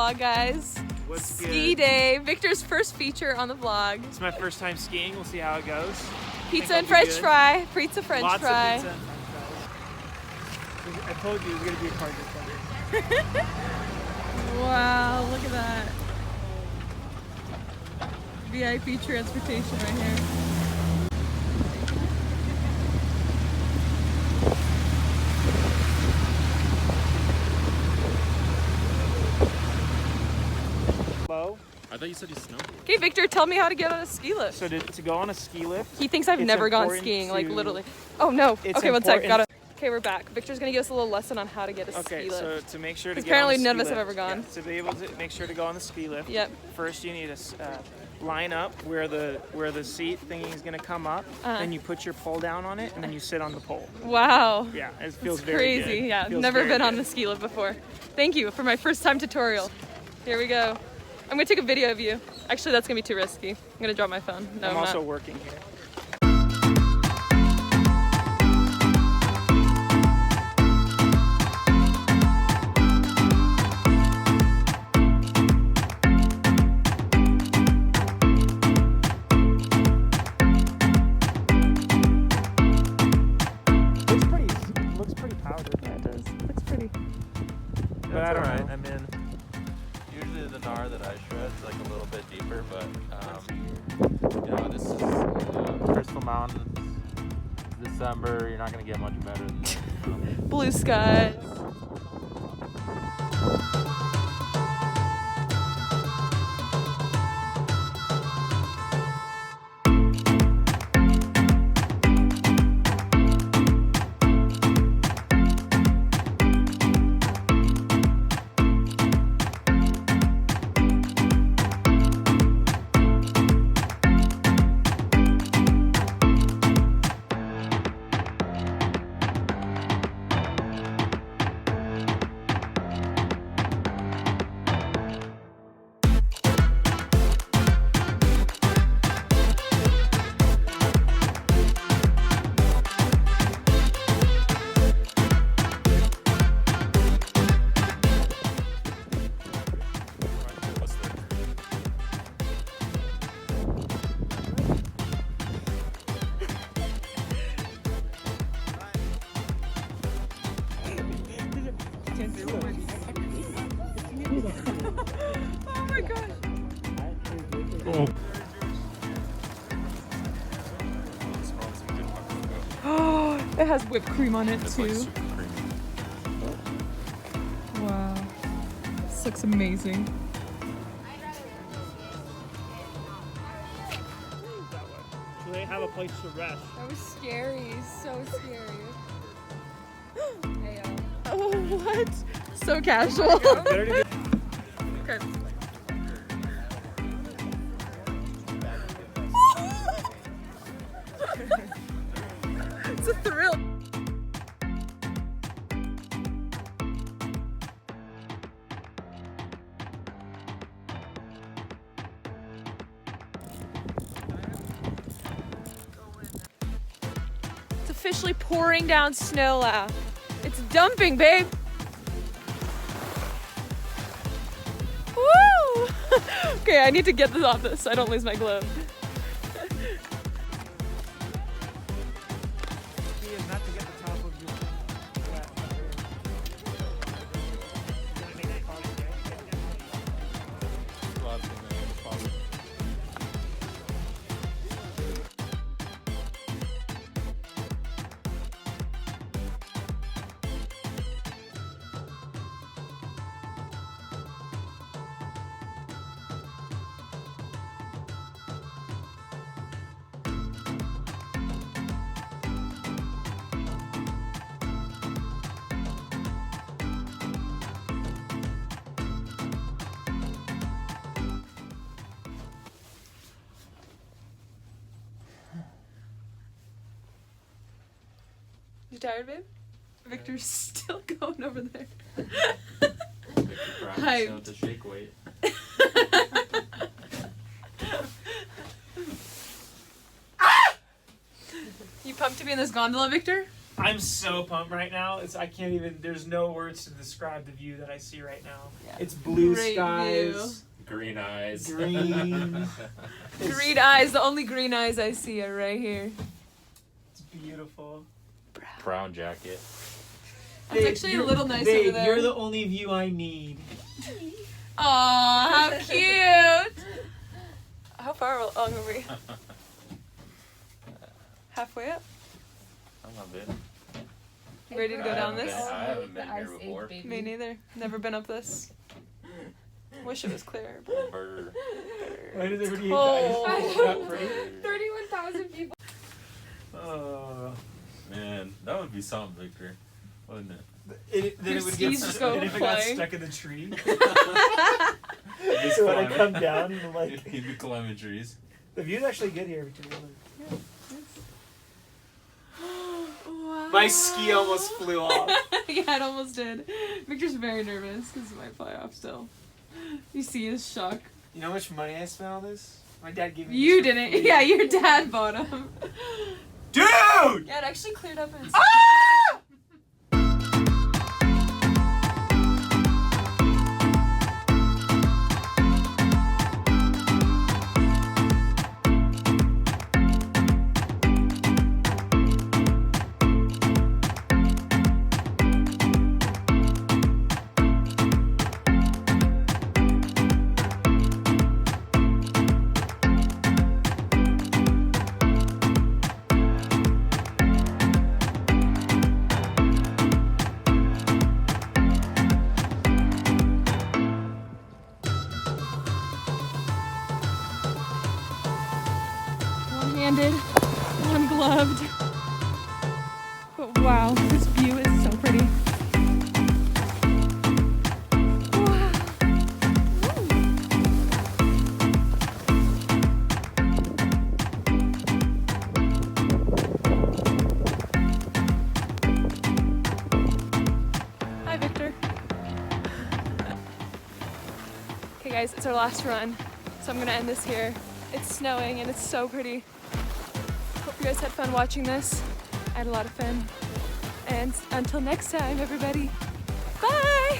vlog, guys. What's Ski good? day. Victor's first feature on the vlog. It's my first time skiing. We'll see how it goes. Pizza and French fry. Pizza French Lots fry. of pizza and French fries. I told you it was gonna be a car this Wow, look at that. VIP transportation right here. Low. I thought you said you snowboard. Okay, Victor, tell me how to get on a ski lift. So to go on a ski lift, He thinks I've it's never gone important skiing, like to- literally. Oh no. It's Okay, one sec. important- Got it. Okay, we're back. Victor's gonna give us a little lesson on how to get a okay, ski so lift. to make sure to Because get on apparently the none ski of us have lift- ever gone. yeah, to be able to make sure to go on the ski lift. Yep. First, you need to line up where the seat thingy is gonna come up. Then you put your pole down on it, and then you sit on the pole. Wow. Yeah, it feels It's very crazy. good. Yeah, Feels never very been on good. the ski lift before. Thank you for my first time tutorial. Here we go. I'm gonna take a video of you. Actually, that's gonna be too risky. I'm gonna drop my phone. No, I'm I'm also not. working here. Looks pretty powdered. Yeah, it does. Looks pretty. But I don't know. I mean, usually the gnar that I shred's like a little bit deeper, but this is Crystal Mountains. December, you're not gonna get much better than this. Blue skies. Oh my gosh. Oh, it has whipped cream on it too. Wow. This looks amazing. So they have a place to rest. That was scary. So scary. Oh, what? So casual. Okay. It's a thrill. It's officially pouring down snow now. It's dumping, babe. Woo! Okay, I need to get this off this so I don't lose my glove. Not to get the top of your You tired, babe? Victor's still going over there. Hyped. The shake weight. You pumped to be in this gondola, Victor? I'm so pumped right now. I can't even. There's no words to describe the view that I see right now. Yeah. It's blue Great skies, Green eyes. green. Green eyes. The only green eyes I see are right here. It's beautiful. Brown jacket. It's actually a little nice babe, over there. You're the only view I need. Aw, how cute! How far along are we? Halfway up. I love it. You ready to go down this? I haven't been here before. Me neither. Never been up this. Wish it was clear. But... Burr. Why does everybody Oh. hate that pretty? 31,000 people. Oh. Man, that would be something, Victor. Wouldn't it? Then Your it would get skis just go and if it got flying. stuck in the tree. Just So when I climbing. come down, I'm like, He'd be climbing trees. the view's actually good here between the Wow. My ski almost flew off. Yeah, it almost did. Victor's very nervous because it might fly off still. You see his shock. You know how much money I spent on this? My dad gave me You this for didn't. free. Yeah, your dad bought him. Dude! Yeah, it actually cleared up and one-handed, one-gloved. But wow, this view is so pretty. Wow. Hi, Victor. Okay, guys, it's our last run, so I'm gonna end this here. It's snowing and it's so pretty. Hope you guys had fun watching this. I had a lot of fun. And until next time, everybody, bye!